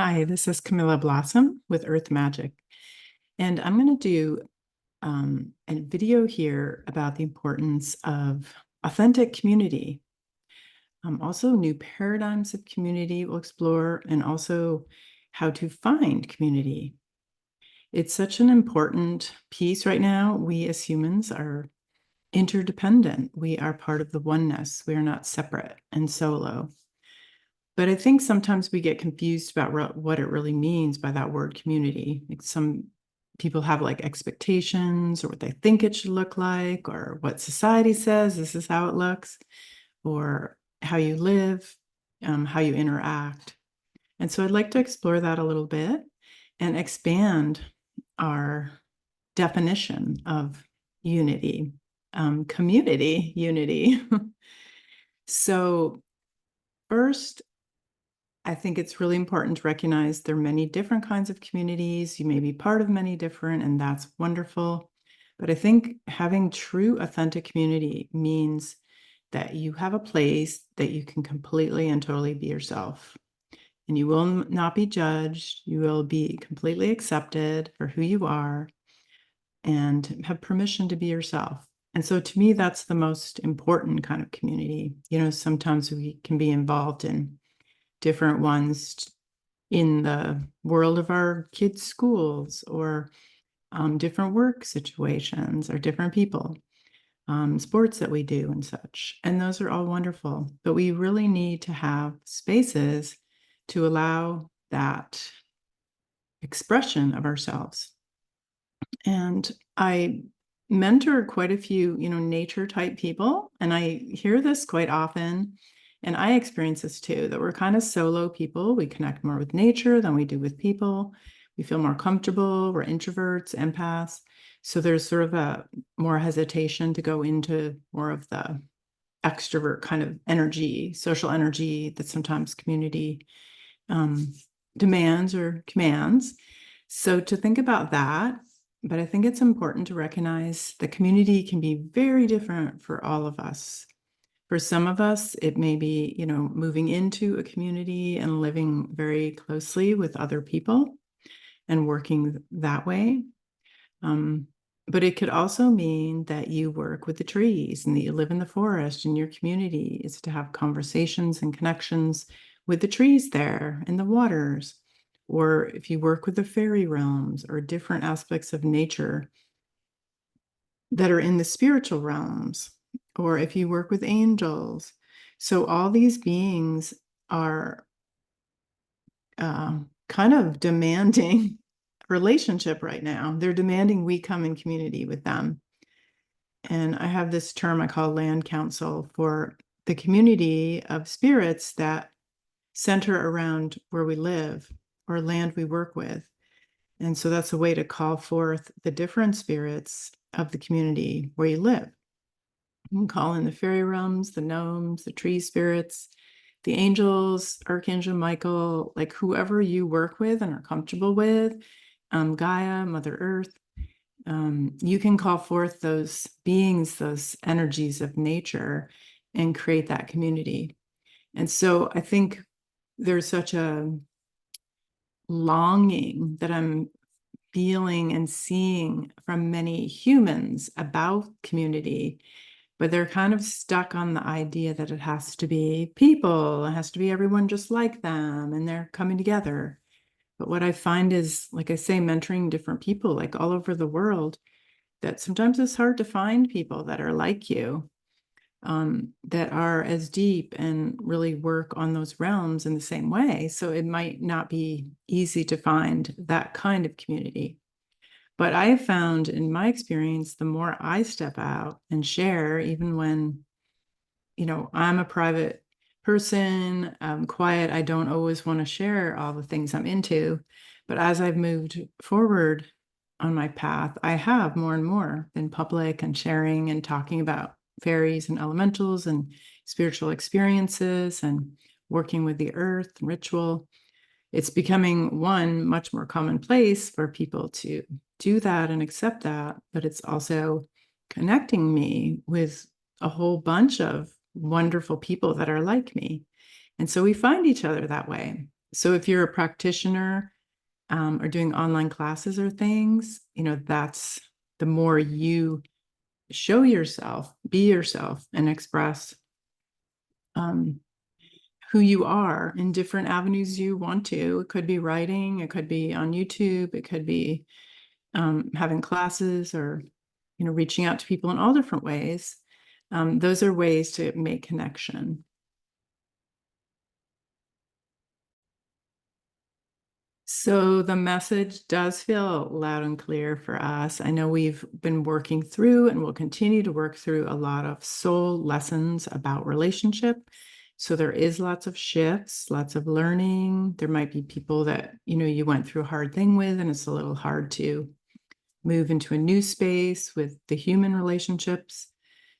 Hi, this is Camilla Blossom with Earth Magic, and I'm going to do a video here about the importance of authentic community. Also, new paradigms of community we'll explore, and also how to find community. It's such an important piece right now. We as humans are interdependent. We are part of the oneness. We are not separate and solo. But I think sometimes we get confused about what it really means by that word community. Like some people have like expectations or what they think it should look like, or what society says this is how it looks, or how you live, how you interact. And so I'd like to explore that a little bit and expand our definition of unity, community unity. So, first, I think it's really important to recognize there are many different kinds of communities. You may be part of many different, and that's wonderful. But I think having true, authentic community means that you have a place that you can completely and totally be yourself. And you will not be judged. You will be completely accepted for who you are and have permission to be yourself. And so to me, that's the most important kind of community. Sometimes we can be involved in different ones in the world of our kids' schools, or different work situations, or different people, sports that we do and such. And those are all wonderful. But we really need to have spaces to allow that expression of ourselves. And I mentor quite a few, nature type people, and I hear this quite often. And I experience this too, that we're kind of solo people. We connect more with nature than we do with people. We feel more comfortable. We're introverts, empaths. So there's sort of a more hesitation to go into more of the extrovert kind of energy, social energy that sometimes community demands or commands. So to think about that, but I think it's important to recognize the community can be very different for all of us. For some of us, it may be, moving into a community and living very closely with other people and working that way. But it could also mean that you work with the trees and that you live in the forest, and your community is to have conversations and connections with the trees there and the waters. Or if you work with the fairy realms or different aspects of nature that are in the spiritual realms, or if you work with angels. So all these beings are kind of demanding relationship right now. They're demanding we come in community with them. And I have this term I call land council for the community of spirits that center around where we live or land we work with. And so that's a way to call forth the different spirits of the community where you live. You can call in the fairy realms, the gnomes, the tree spirits, the angels, Archangel Michael, like whoever you work with and are comfortable with, Gaia, Mother Earth. You can call forth those beings, those energies of nature, and create that community. And so I think there's such a longing that I'm feeling and seeing from many humans about community, but they're kind of stuck on the idea that it has to be people, it has to be everyone just like them, and they're coming together. But what I find is, like I say, mentoring different people like all over the world, that sometimes it's hard to find people that are like you, that are as deep and really work on those realms in the same way. So it might not be easy to find that kind of community. But I have found in my experience, the more I step out and share, even when, I'm a private person, quiet, I don't always want to share all the things I'm into. But as I've moved forward on my path, I have more and more been public and sharing and talking about fairies and elementals and spiritual experiences and working with the earth and ritual. It's becoming much more commonplace for people to do that and accept that, but it's also connecting me with a whole bunch of wonderful people that are like me. And so we find each other that way. So if you're a practitioner or doing online classes or things, that's the more you show yourself, be yourself, and express um, who you are in different avenues you want to. It could be writing, it could be on YouTube, it could be having classes or, reaching out to people in all different ways. Those are ways to make connection. So the message does feel loud and clear for us. I know we've been working through and will continue to work through a lot of soul lessons about relationship. So there is lots of shifts, lots of learning. There might be people that, you went through a hard thing with, and it's a little hard to move into a new space with the human relationships.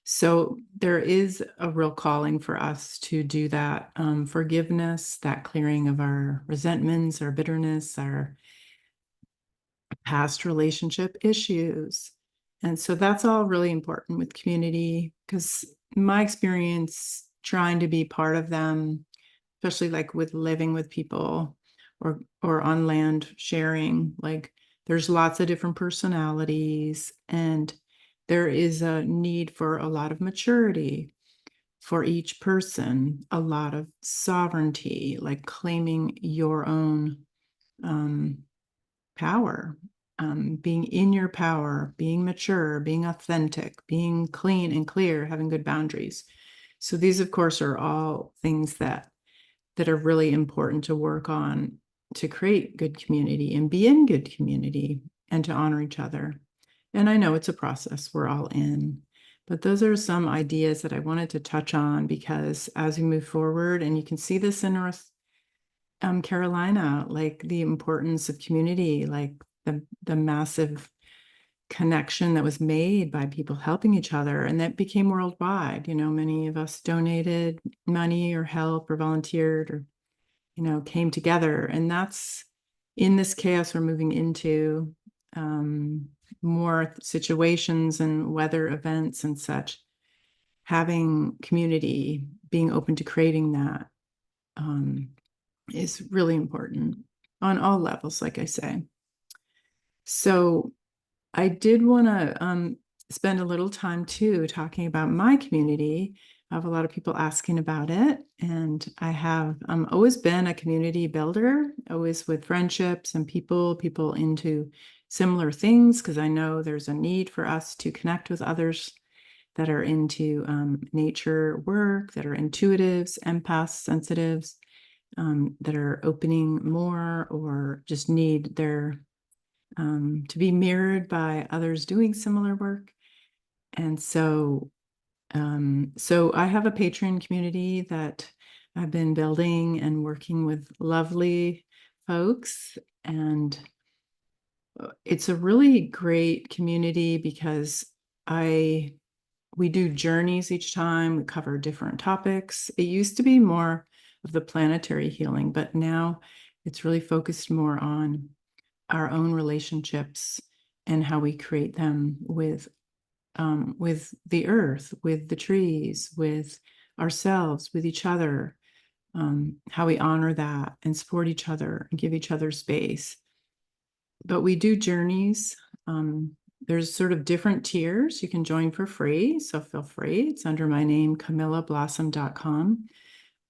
So there is a real calling for us to do that forgiveness, that clearing of our resentments, our bitterness, our past relationship issues. And so that's all really important with community, because my experience trying to be part of them, especially like with living with people or on land sharing, like there's lots of different personalities, and there is a need for a lot of maturity for each person, a lot of sovereignty, like claiming your own power, being in your power, being mature, being authentic, being clean and clear, having good boundaries. So these, of course, are all things that are really important to work on to create good community and be in good community and to honor each other. And I know it's a process we're all in, but those are some ideas that I wanted to touch on, because as we move forward, and you can see this in North Carolina, like the importance of community, like the massive connection that was made by people helping each other, and that became worldwide. Many of us donated money or help or volunteered or came together, and that's in this chaos we're moving into, more situations and weather events and such. Having community, being open to creating that, is really important on all levels, like I say. So I did want to spend a little time too talking about my community. I have a lot of people asking about it, and I have always been a community builder, always with friendships and people into similar things, because I know there's a need for us to connect with others that are into nature work, that are intuitives, empaths, sensitives, that are opening more or just need their to be mirrored by others doing similar work. And so I have a Patreon community that I've been building and working with lovely folks, and it's a really great community because we do journeys each time. We cover different topics. It used to be more of the planetary healing, but now it's really focused more on our own relationships and how we create them with the earth, with the trees, with ourselves, with each other, how we honor that and support each other and give each other space. But we do journeys. There's sort of different tiers you can join for free, so feel free. It's under my name, camillablossom.com.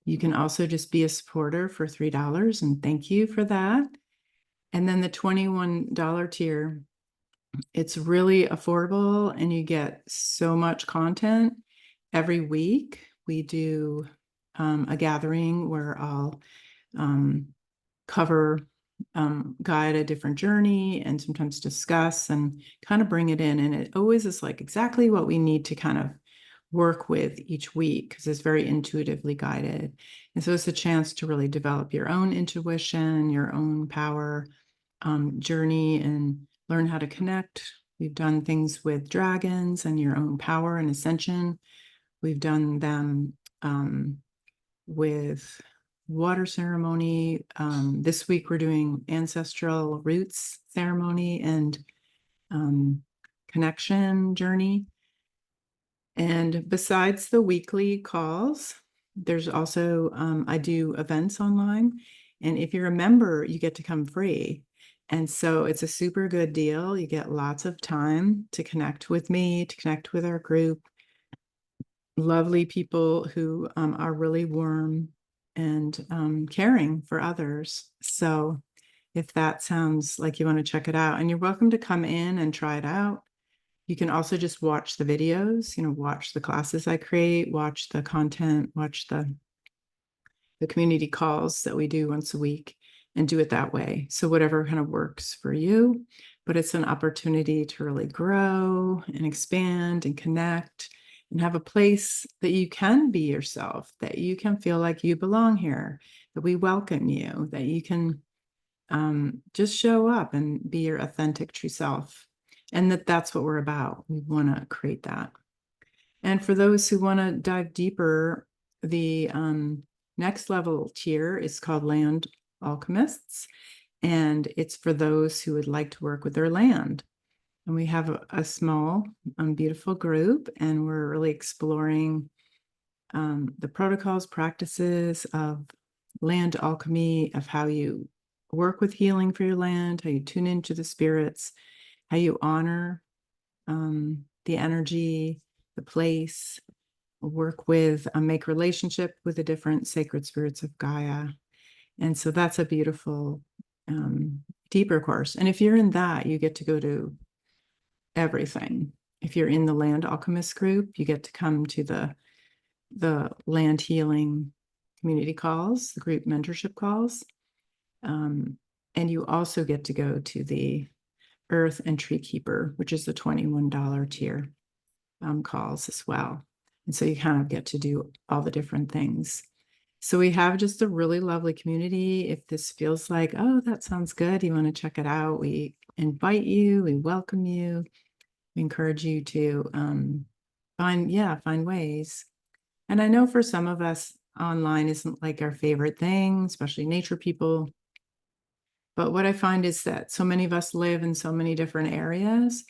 You can also just be a supporter for $3, and thank you for that. And then the $21 tier, it's really affordable, and you get so much content. Every week we do a gathering where I'll cover, guide a different journey, and sometimes discuss and kind of bring it in. And it always is like exactly what we need to kind of work with each week, because it's very intuitively guided. And so it's a chance to really develop your own intuition, your own power journey, and learn how to connect. We've done things with dragons and your own power and ascension. We've done them with water ceremony. This week we're doing ancestral roots ceremony and connection journey. And besides the weekly calls, there's also, I do events online, And if you're a member, you get to come free. And so it's a super good deal. You get lots of time to connect with me, to connect with our group. Lovely people who are really warm and caring for others. So if that sounds like you want to check it out, and you're welcome to come in and try it out. You can also just watch the videos, watch the classes I create, watch the content, watch the community calls that we do once a week, and do it that way. So whatever kind of works for you, but it's an opportunity to really grow and expand and connect and have a place that you can be yourself, that you can feel like you belong here, that we welcome you, that you can just show up and be your authentic true self. And that's what we're about. We want to create that. And for those who want to dive deeper, the next level tier is called Land Alchemists. And it's for those who would like to work with their land. And we have a small, beautiful group, and we're really exploring the protocols, practices of land alchemy, of how you work with healing for your land, how you tune into the spirits, how you honor the energy, the place, work with, make relationship with the different sacred spirits of Gaia. And so that's a beautiful, deeper course. And if you're in that, you get to go to everything. If you're in the Land Alchemist group, you get to come to the land healing community calls, the group mentorship calls. And you also get to go to the Earth and Tree Keeper, which is the $21 tier calls as well. And so you kind of get to do all the different things. So we have just a really lovely community. If this feels like, oh, that sounds good, you want to check it out, we invite you, we welcome you, we encourage you to find ways. And I know for some of us, online isn't like our favorite thing, especially nature people. But what I find is that so many of us live in so many different areas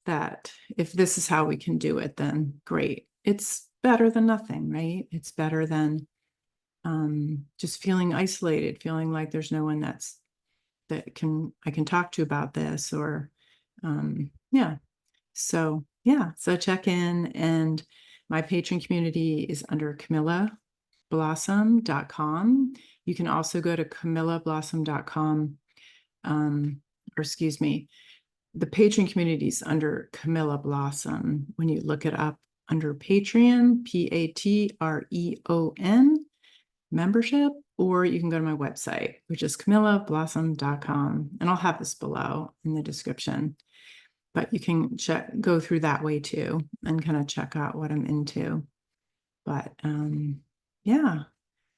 that if this is how we can do it, then great. It's better than nothing, right? It's better than just feeling isolated, feeling like there's no one that I can talk to about this, or yeah. So check in, and my patron community is under CamillaBlossom.com. You can also go to CamillaBlossom.com, or excuse me, the patron community is under Camilla Blossom. When you look it up under Patreon, Patreon membership, or you can go to my website, which is CamillaBlossom.com. And I'll have this below in the description. But you can go through that way too, and kind of check out what I'm into. But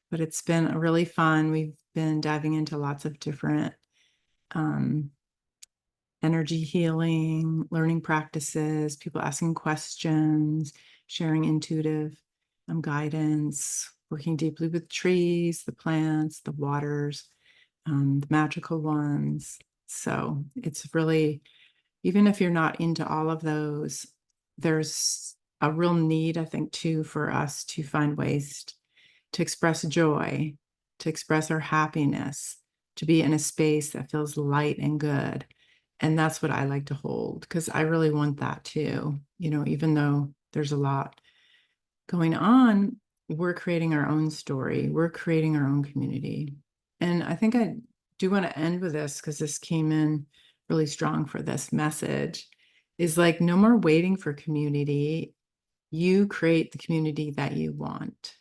but it's been really fun. We've been diving into lots of different energy healing, learning practices, people asking questions, sharing intuitive guidance, working deeply with trees, the plants, the waters, the magical ones. So it's really, even if you're not into all of those, there's a real need, I think, too, for us to find ways to express joy, to express our happiness, to be in a space that feels light and good. And that's what I like to hold, because I really want that too. Even though there's a lot going on, we're creating our own story. We're creating our own community. And I think I do want to end with this, because this came in really strong for this message, is like, no more waiting for community. You create the community that you want.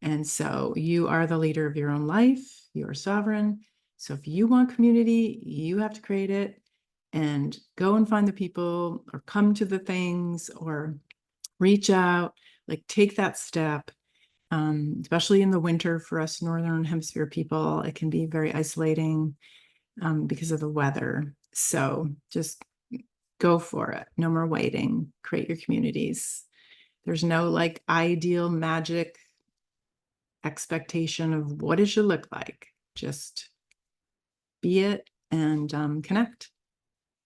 And so you are the leader of your own life. You are sovereign. So if you want community, you have to create it, and go and find the people, or come to the things, or reach out, like take that step. Especially in the winter for us Northern Hemisphere people, it can be very isolating because of the weather. So just go for it. No more waiting. Create your communities. There's no like ideal magic expectation of what it should look like. Just be it, and connect,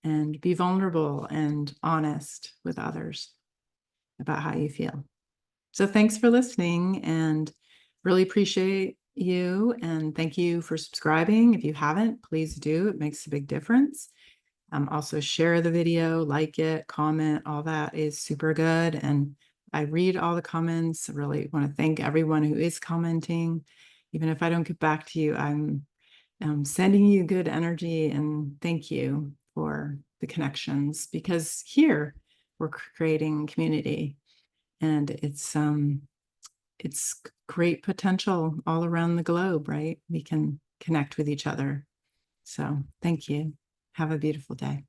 and be vulnerable and honest with others about how you feel. So thanks for listening, and really appreciate you, and thank you for subscribing. If you haven't, please do. It makes a big difference. Also share the video, like it, comment, all that is super good. And I read all the comments. I really want to thank everyone who is commenting. Even if I don't get back to you, I'm sending you good energy, and thank you for the connections, because here we're creating community, and it's great potential all around the globe, right? We can connect with each other. So thank you. Have a beautiful day.